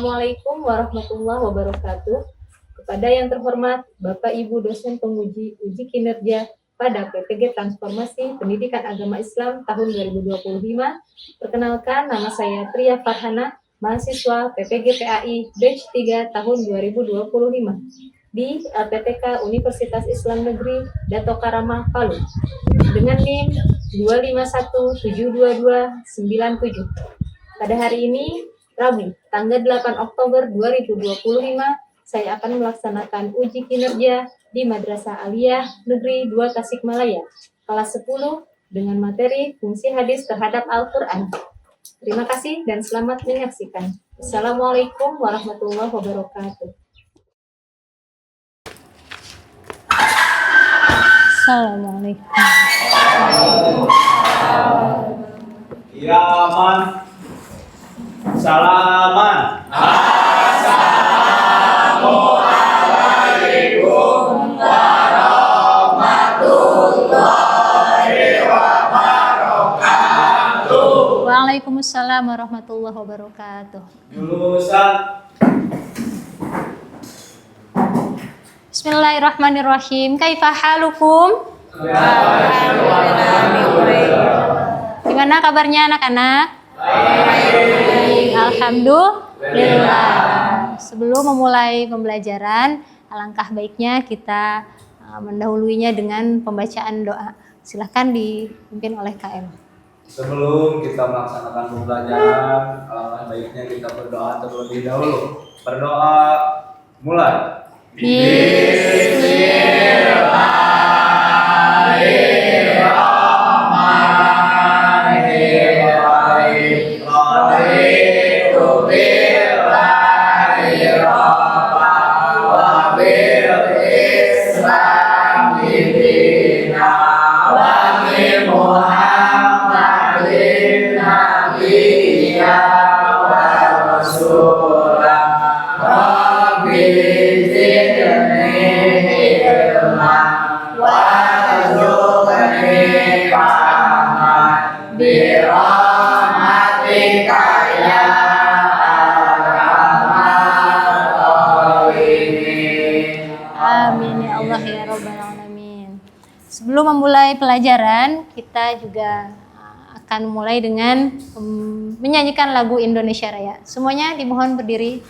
Assalamualaikum warahmatullahi wabarakatuh. Kepada yang terhormat Bapak Ibu dosen penguji uji kinerja pada PPG Transformasi Pendidikan Agama Islam tahun 2025. Perkenalkan, nama saya Tria Farhana, mahasiswa PPG PAI batch 3 tahun 2025 di LPTK Universitas Islam Negeri Dato Karama Palu dengan NIM 251722297. Pada hari ini, Rabu, tanggal 8 Oktober 2025, saya akan melaksanakan uji kinerja di Madrasah Aliyah Negeri 2 Tasikmalaya, kelas 10 dengan materi fungsi hadis terhadap Al-Quran. Terima kasih dan selamat menyaksikan. Assalamualaikum warahmatullahi wabarakatuh. Assalamualaikum. Yaman. Salaman. Assalamualaikum warahmatullahi wabarakatuh. Waalaikumsalam warahmatullahi wabarakatuh. Jurusan. Bismillahirrahmanirrahim. Kaifa halukum? Gimana kabarnya anak-anak? Baik. Alhamdulillah. Sebelum memulai pembelajaran, alangkah baiknya kita mendahuluinya dengan pembacaan doa. Silakan dipimpin oleh KM. Sebelum kita melaksanakan pembelajaran, alangkah baiknya kita berdoa terlebih dahulu. Berdoa mulai. Sebelum memulai pelajaran, kita juga akan mulai dengan menyanyikan lagu Indonesia Raya. Semuanya dimohon berdiri.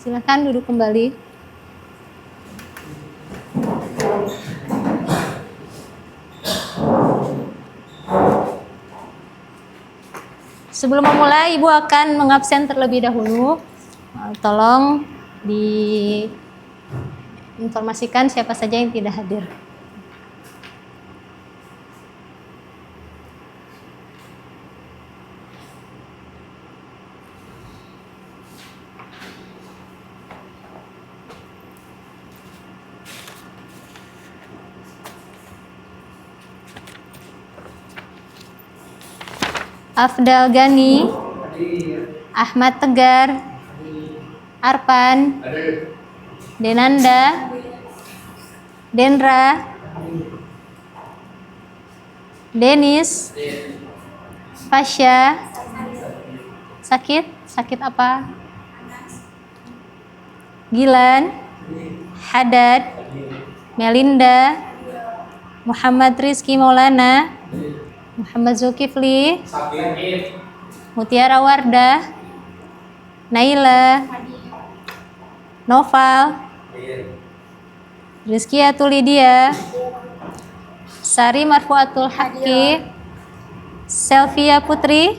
Silakan duduk kembali. Sebelum memulai, Ibu akan mengabsen terlebih dahulu. Tolong informasikan siapa saja yang tidak hadir. Afdal Gani, Ahmad Tegar, Arpan, Denanda, Dendra, Denis, Fasya. Sakit apa? Gilan, Hadad, Melinda, Muhammad Rizky Maulana, Muhammad Zulkifli, Mutiara Wardah, Naila, Noval, Rizkiatul Lydia, Sari Marfuatul Haqqi, Selvia Putri,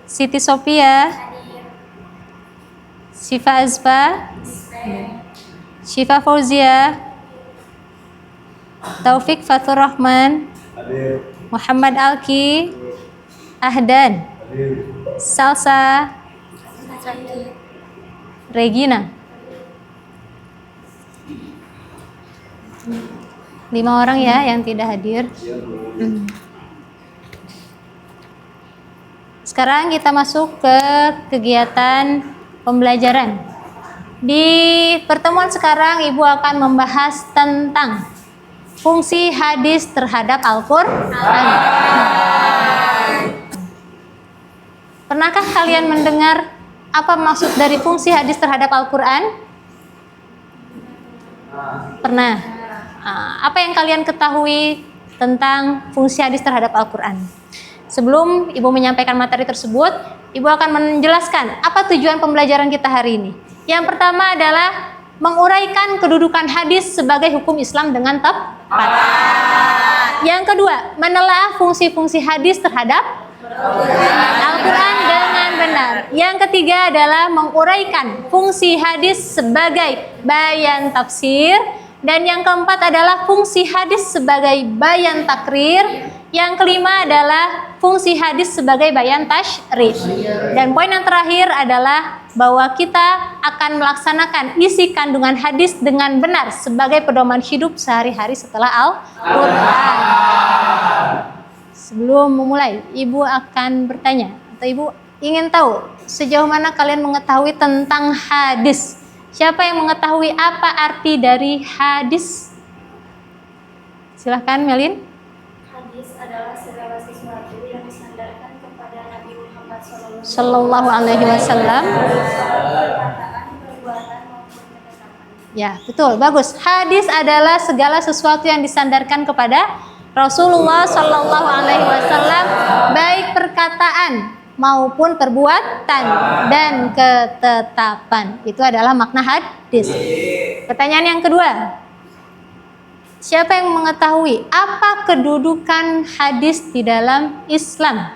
Siti Sofia, Syifa Azfa, Syifa Fauzia, Taufik Fatur Rahman, Muhammad Alki, Ahdan, Salsa, Regina. 5 orang ya yang tidak hadir. Sekarang kita masuk ke kegiatan pembelajaran. Di pertemuan sekarang Ibu akan membahas tentang fungsi hadis terhadap Al-Quran. Pernahkah kalian mendengar apa maksud dari fungsi hadis terhadap Al-Quran? Pernah. Apa yang kalian ketahui tentang fungsi hadis terhadap Al-Quran? Sebelum Ibu menyampaikan materi tersebut, Ibu akan menjelaskan apa tujuan pembelajaran kita hari ini. Yang pertama adalah menguraikan kedudukan hadis sebagai hukum Islam dengan tepat. Yang kedua, menelaah fungsi-fungsi hadis terhadap Al-Quran dengan benar. Yang ketiga adalah menguraikan fungsi hadis sebagai bayan tafsir. Dan yang keempat adalah fungsi hadis sebagai bayan takrir. Yang kelima adalah fungsi hadis sebagai bayan tasyrih. Dan poin yang terakhir adalah bahwa kita akan melaksanakan isi kandungan hadis dengan benar sebagai pedoman hidup sehari-hari setelah Al-Quran. Sebelum memulai, Ibu akan bertanya atau Ibu ingin tahu sejauh mana kalian mengetahui tentang hadis. Siapa yang mengetahui apa arti dari hadis? Silahkan Melin. Hadis adalah segala sesuatu yang disandarkan kepada Nabi Muhammad Sallallahu Alaihi Wasallam. perkataan, perbuatan maupun ketetapan. Ya, betul, bagus. Hadis adalah segala sesuatu yang disandarkan kepada Rasulullah Sallallahu Alaihi Wasallam, baik perkataan maupun perbuatan dan ketetapan. Itu adalah makna hadis. Pertanyaan yang kedua, siapa yang mengetahui apa kedudukan hadis di dalam Islam?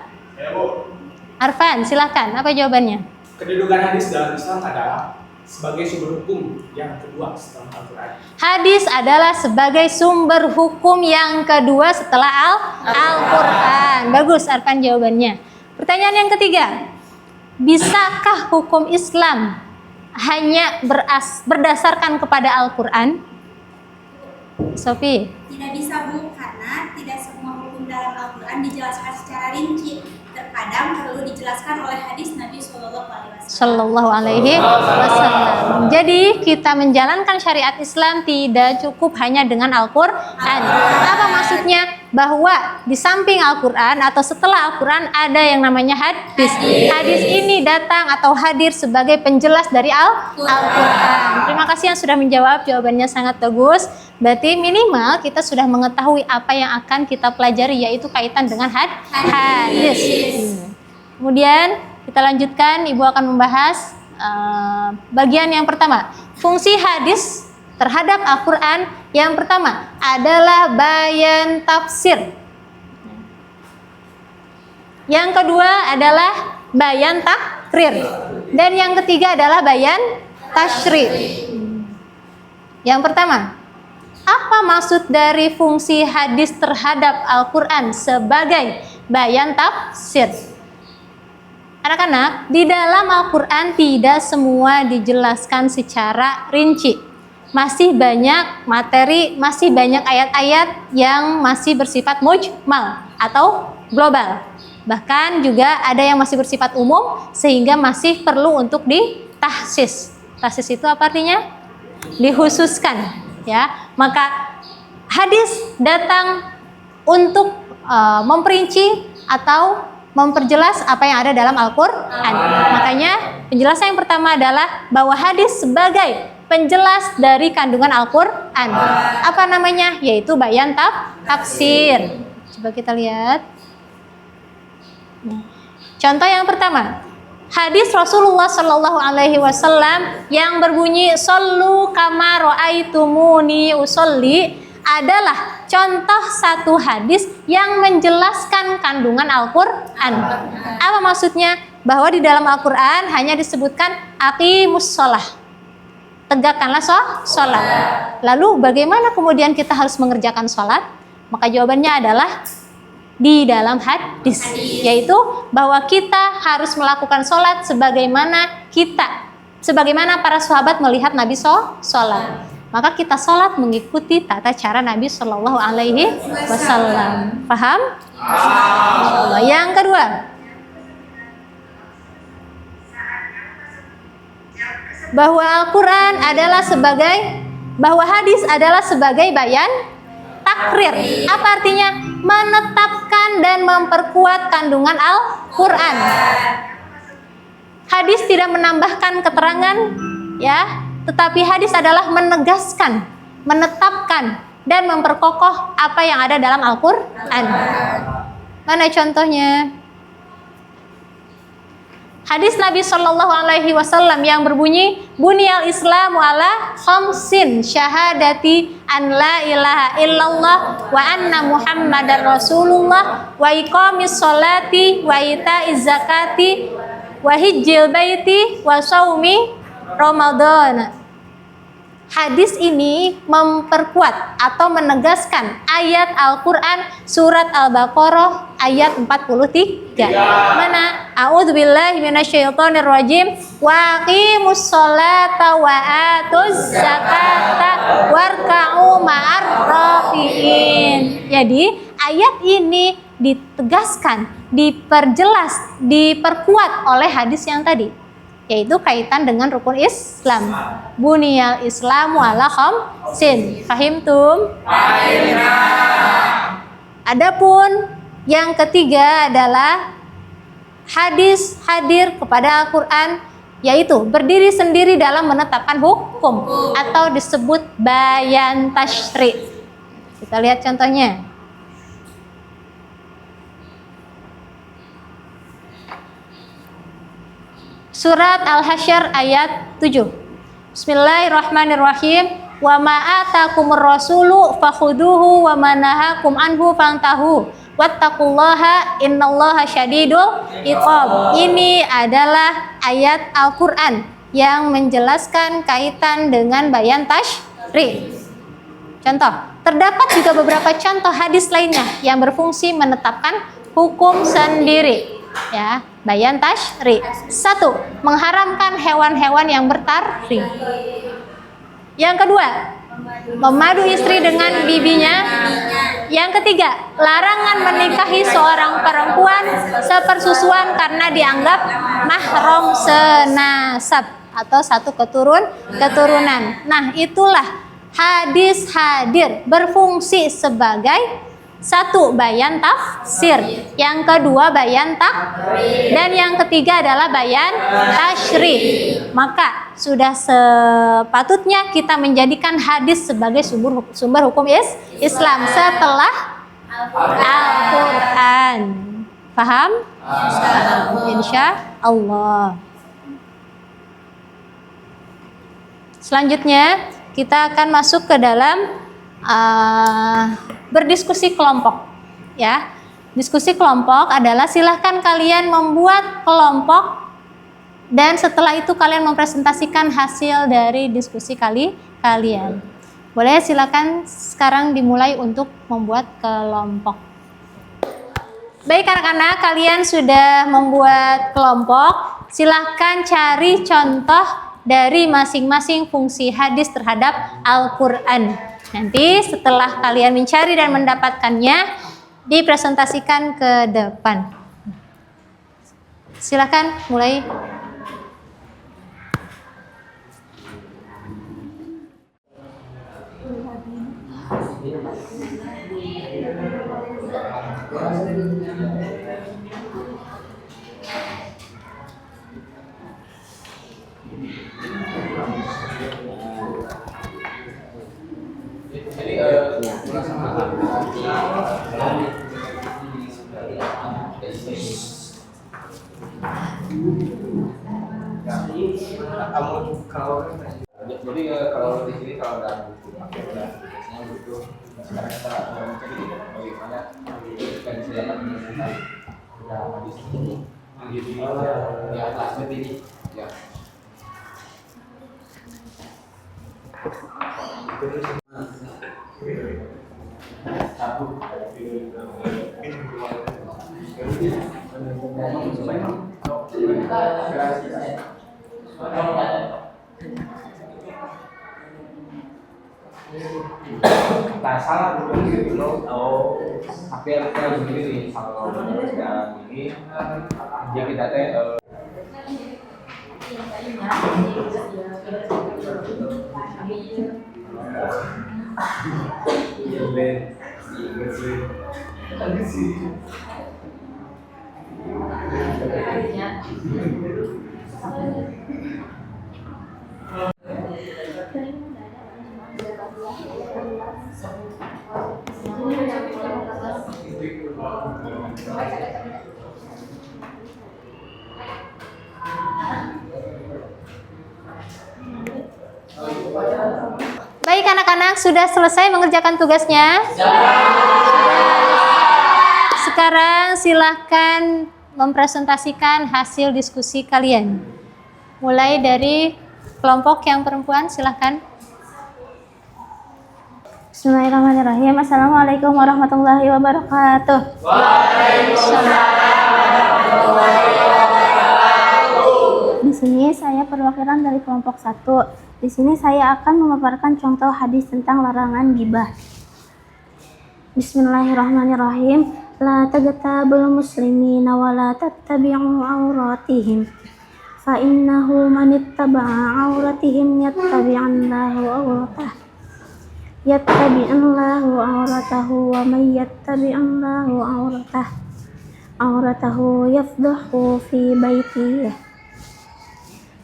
Arfan, silakan. Apa jawabannya? Kedudukan hadis dalam Islam adalah sebagai sumber hukum yang kedua setelah Al-Quran. Hadis adalah sebagai sumber hukum yang kedua setelah Al-Quran. Bagus Arfan jawabannya. Pertanyaan yang ketiga, bisakah hukum Islam hanya berdasarkan kepada Al-Quran? Sofi? Tidak bisa Bu, karena tidak semua hukum dalam Al-Quran dijelaskan secara rinci. Terkadang perlu dijelaskan oleh hadis Nabi Sallallahu Alaihi Wasallam. Jadi kita menjalankan syariat Islam tidak cukup hanya dengan Al-Quran. Apa maksudnya? Bahwa di samping Al-Quran atau setelah Al-Quran ada yang namanya hadis. Hadis ini datang atau hadir sebagai penjelas dari Al-Quran. Terima kasih yang sudah menjawab, jawabannya sangat bagus. Berarti minimal kita sudah mengetahui apa yang akan kita pelajari, yaitu kaitan dengan hadis. Kemudian kita lanjutkan, Ibu akan membahas bagian yang pertama, fungsi hadis terhadap Al-Quran. Yang pertama adalah bayan tafsir. Yang kedua adalah bayan takrir. Dan yang ketiga adalah bayan tasyrih. Yang pertama, apa maksud dari fungsi hadis terhadap Al-Quran sebagai bayan tafsir? Anak-anak, di dalam Al-Quran tidak semua dijelaskan secara rinci. Masih banyak materi, masih banyak ayat-ayat yang masih bersifat mujmal atau global. Bahkan juga ada yang masih bersifat umum sehingga masih perlu untuk ditahsis. Tahsis itu apa artinya? Dikhususkan, ya. Maka hadis datang untuk memperinci atau memperjelas apa yang ada dalam Al-Quran. Makanya penjelasan yang pertama adalah bahwa hadis sebagai penjelas dari kandungan Al-Quran. Apa namanya? Yaitu bayan tafsir. Coba kita lihat. Contoh yang pertama, hadis Rasulullah Shallallahu Alaihi Wasallam yang berbunyi "Shollu kama ro'aitumuni usolli" adalah contoh satu hadis yang menjelaskan kandungan Al-Quran. Apa maksudnya? Bahwa di dalam Al-Quran hanya disebutkan aqimus sholah, tegakkanlah sholat. Lalu bagaimana kemudian kita harus mengerjakan sholat? Maka jawabannya adalah di dalam hadis, yaitu bahwa kita harus melakukan sholat sebagaimana para sahabat melihat Nabi sholat. Maka kita sholat mengikuti tata cara Nabi Shallallahu Alaihi Wasallam. Paham? Insyaallah. Yang kedua, bahwa Al-Quran adalah bahwa hadis adalah sebagai bayan takrir. Apa artinya? Menetapkan dan memperkuat kandungan Al-Quran. Hadis tidak menambahkan keterangan, ya, tetapi hadis adalah menegaskan, menetapkan, dan memperkokoh apa yang ada dalam Al-Quran. Mana contohnya? Hadis Nabi Shallallahu Alaihi Wasallam yang berbunyi "Bunyal Islamu ala khamsin syahadati an la ilaha illallah wa anna Muhammadar Rasulullah wa iqamis sholati wa itaiz zakati wa hijjil baiti wa shaumi Ramadan." Hadis ini memperkuat atau menegaskan ayat Al-Quran surat Al-Baqarah ayat 43. Mana? A'udzubillahi minasyaitonirrajim wa aqimus sholata wa atuz zakata warka'u ma'ar rafi'in. Jadi ayat ini ditegaskan, diperjelas, diperkuat oleh hadis yang tadi, yaitu kaitan dengan rukun Islam. Buniyal Islamu ala khamsin. Fahimtum? Adapun yang ketiga adalah hadis hadir kepada Al-Quran, yaitu berdiri sendiri dalam menetapkan hukum atau disebut bayan tasyri'. Kita lihat contohnya. Surat Al-Hasyr ayat 7. Bismillahirrahmanirrahim. Wa ma atakumur rasulu fakhuduhu wa ma nahakum anhu fantahu wattaqullaha innallaha syadidul iqab. Ini adalah ayat Al-Quran yang menjelaskan kaitan dengan bayan tasyri'. Contoh, terdapat juga beberapa contoh hadis lainnya yang berfungsi menetapkan hukum sendiri. Ya, bayan tasyri'. 1. Mengharamkan hewan-hewan yang bertaring. Yang kedua, memadu istri dengan bibinya. Yang ketiga, larangan menikahi seorang perempuan sepersusuan karena dianggap mahram senasab atau satu keturunan. Nah, itulah hadis hadir berfungsi sebagai 1. Bayan tafsir, yang kedua bayan takrir, dan yang ketiga adalah bayan tasyri'. Maka sudah sepatutnya kita menjadikan hadis sebagai sumber hukum Islam setelah Al-Quran. Paham? Insya Allah. Selanjutnya kita akan masuk ke dalam berdiskusi kelompok, ya. Diskusi kelompok adalah silahkan kalian membuat kelompok dan setelah itu kalian mempresentasikan hasil dari diskusi kalian. Boleh, silakan sekarang dimulai untuk membuat kelompok. Baik anak-anak, kalian sudah membuat kelompok. Silahkan cari contoh dari masing-masing fungsi hadis terhadap Al-Quran. Nanti setelah kalian mencari dan mendapatkannya, dipresentasikan ke depan. Silahkan mulai. Jadi kalau di sini kalau udah pakai biasanya butuh sekarang kita mencari bagaimana kita disediakan udah di sini di atas seperti ini ya. Salah dulu tapi kita begini kalau sedang ini dia kita Baik anak-anak, sudah selesai mengerjakan tugasnya? Sekarang silahkan mempresentasikan hasil diskusi kalian. Mulai dari kelompok yang perempuan, silahkan. Bismillahirrahmanirrahim. Assalamualaikum warahmatullahi wabarakatuh. Di sini saya perwakilan dari kelompok 1. Di sini saya akan memaparkan contoh hadis tentang larangan ghibah. Bismillahirrahmanirrahim. La tagtabul muslimina wa la tattabi'u auratihim. Fa innahu man ittaba'a auratihim yattabi'allahu auratah. Yattabi'allahu auratahu wa may yattabi'allahu auratahu yafdahu fi baitihi.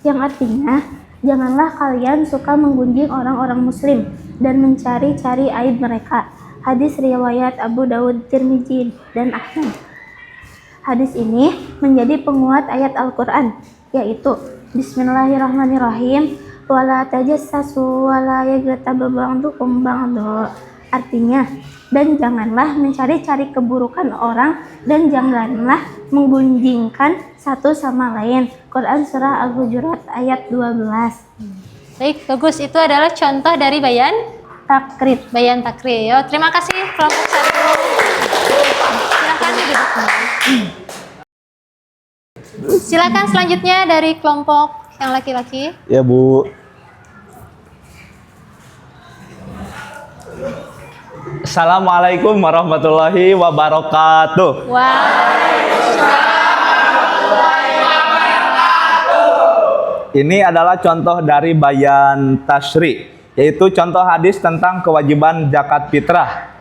Yang artinya, janganlah kalian suka menggunjing orang-orang muslim dan mencari-cari aib mereka. Hadis riwayat Abu Dawud, Tirmidzi, dan Ahmad. Hadis ini menjadi penguat ayat Al-Quran, yaitu Bismillahirrahmanirrahim. Wala tajassasu wala yaghtab ba'dukum ba'dha. Artinya, dan janganlah mencari-cari keburukan orang dan janganlah menggunjingkan satu sama lain. Quran surah Al-Hujurat ayat 12. Baik, bagus. Itu adalah contoh dari bayan Takrib. Bayan takrib. Yo, terima kasih kelompok 1. Silakan duduk kembali. Silakan selanjutnya dari kelompok yang laki-laki. Ya, Bu. Assalamualaikum warahmatullahi wabarakatuh. Ini adalah contoh dari bayan tasyri, yaitu contoh hadis tentang kewajiban zakat fitrah.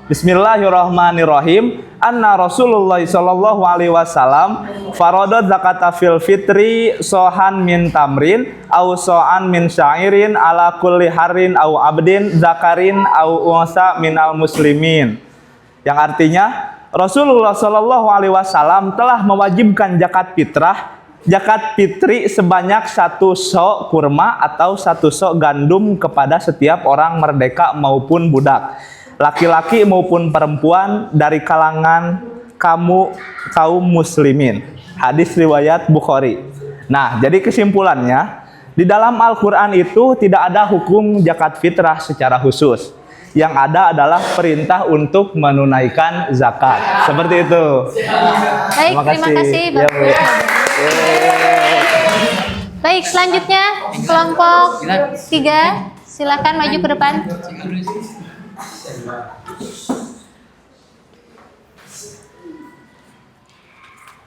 Bismillahirrahmanirrahim. Anna Rasulullah sallallahu alaihi wasallam farada zakata fil fitri sohan min tamrin au so'an min sya'irin ala kulli harin au abdin zakarin au unsa minal muslimin. Yang artinya Rasulullah sallallahu alaihi wasallam telah mewajibkan zakat fitri sebanyak 1 sok kurma atau 1 sok gandum kepada setiap orang merdeka maupun budak, laki-laki maupun perempuan dari kalangan kaum muslimin. Hadis riwayat Bukhari. Nah, jadi kesimpulannya Di dalam Al-Quran itu tidak ada hukum zakat fitrah secara khusus. Yang ada adalah perintah untuk menunaikan zakat. Seperti itu. Baik, terima kasih Ya, Bapak. Bu. Baik, selanjutnya kelompok 3, silakan maju ke depan.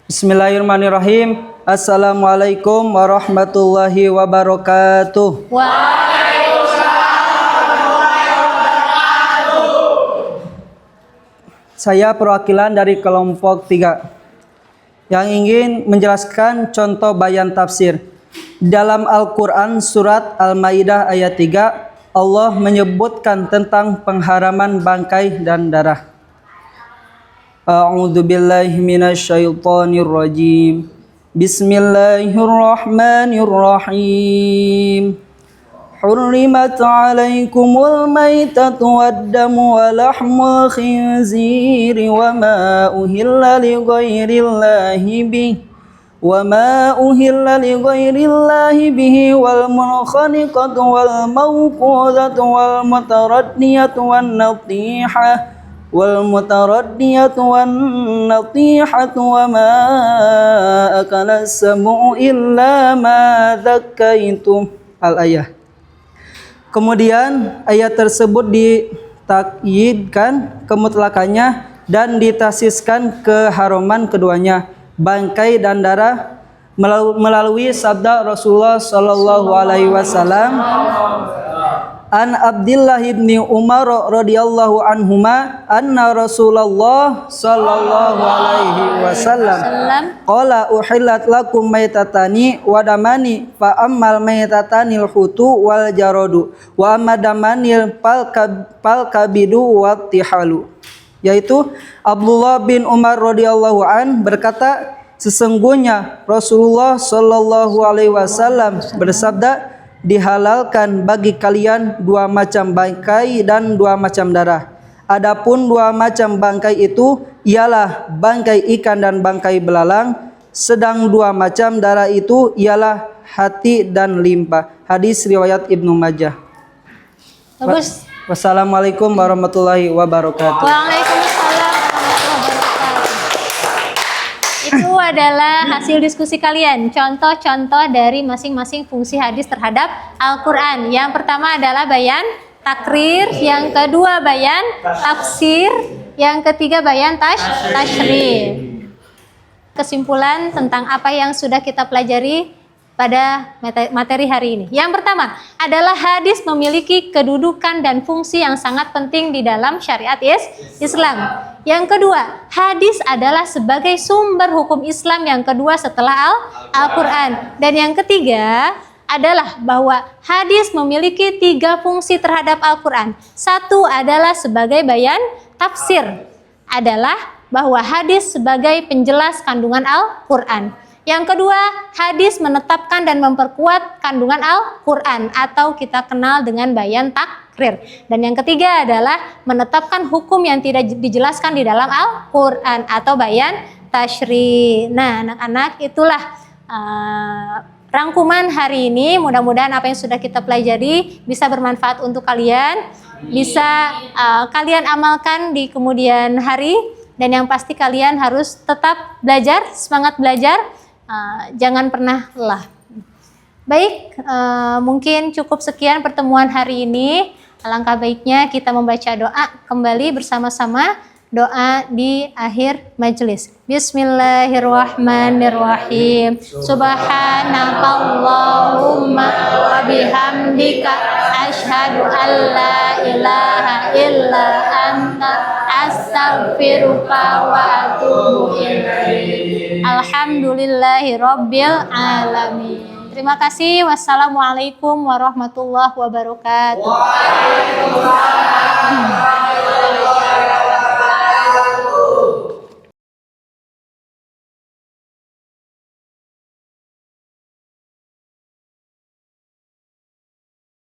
Bismillahirrahmanirrahim. Assalamualaikum warahmatullahi wabarakatuh. Saya perwakilan dari kelompok 3 yang ingin menjelaskan contoh bayan tafsir. Dalam Al-Quran surat Al-Maidah ayat 3, Allah menyebutkan tentang pengharaman bangkai dan darah. A'udzu billahi minasyaitonir rajim. Bismillahirrahmanirrahim. Hurrimat 'alaikumul maitatu wad-damu wa lahmul khinziri wa ma uhilla li ghairillahi bihi wal munkhaniqatu wal mawqudatu wal mutaraddiyatu wan natihatu wa ma akala as-sam'u illa ma dhakkaitum. Al-ayah. Kemudian ayat tersebut ditakyidkan kemutlakannya dan ditasiskan keharuman keduanya, bangkai dan darah, melalui sabda Rasulullah sallallahu alaihi wasallam. An Abdullah bin Umar radhiyallahu anhuma anna Rasulullah sallallahu alaihi wasallam qala uhillat lakum maitatani wa damani fa ammal maitatanil hutu wal jaradu wa amma damanil palkabidu wat tihalu. Yaitu Abdullah bin Umar radhiyallahu an berkata, sesungguhnya Rasulullah sallallahu alaihi wasallam bersabda, dihalalkan bagi kalian 2 macam bangkai dan 2 macam darah. Adapun 2 macam bangkai itu ialah bangkai ikan dan bangkai belalang, sedang 2 macam darah itu ialah hati dan limpa. Hadis riwayat Ibnu Majah. Bagus. Wassalamualaikum warahmatullahi wabarakatuh. Waalaikumsalam warahmatullahi wabarakatuh. Itu adalah hasil diskusi kalian. Contoh-contoh dari masing-masing fungsi hadis terhadap Al-Quran. Yang pertama adalah bayan takrir, yang kedua bayan tafsir, yang ketiga bayan tasyrih. Kesimpulan tentang apa yang sudah kita pelajari pada materi hari ini. Yang pertama adalah hadis memiliki kedudukan dan fungsi yang sangat penting di dalam syariat Islam. Yang kedua, hadis adalah sebagai sumber hukum Islam yang kedua setelah Al-Quran. Dan yang ketiga adalah bahwa hadis memiliki 3 fungsi terhadap Al-Quran. Satu adalah sebagai bayan tafsir, adalah bahwa hadis sebagai penjelas kandungan Al-Quran. Yang kedua, hadis menetapkan dan memperkuat kandungan Al-Quran atau kita kenal dengan bayan takrir. Dan yang ketiga adalah menetapkan hukum yang tidak dijelaskan di dalam Al-Quran atau bayan tasyrih. Nah, anak-anak, itulah rangkuman hari ini. Mudah-mudahan apa yang sudah kita pelajari bisa bermanfaat untuk kalian, bisa kalian amalkan di kemudian hari, dan yang pasti kalian harus tetap belajar, semangat belajar. Jangan pernah lelah. Baik, mungkin cukup sekian pertemuan hari ini. Alangkah baiknya kita membaca doa kembali bersama-sama, doa di akhir majelis. Bismillahirrahmanirrahim. Subhanakallahumma wa bihamdika asyhadu an la ilaha illa anta astaghfiruka wa atubu ilaik. Alhamdulillahi rabbil alamin. Terima kasih. Wassalamualaikum warahmatullahi wabarakatuh.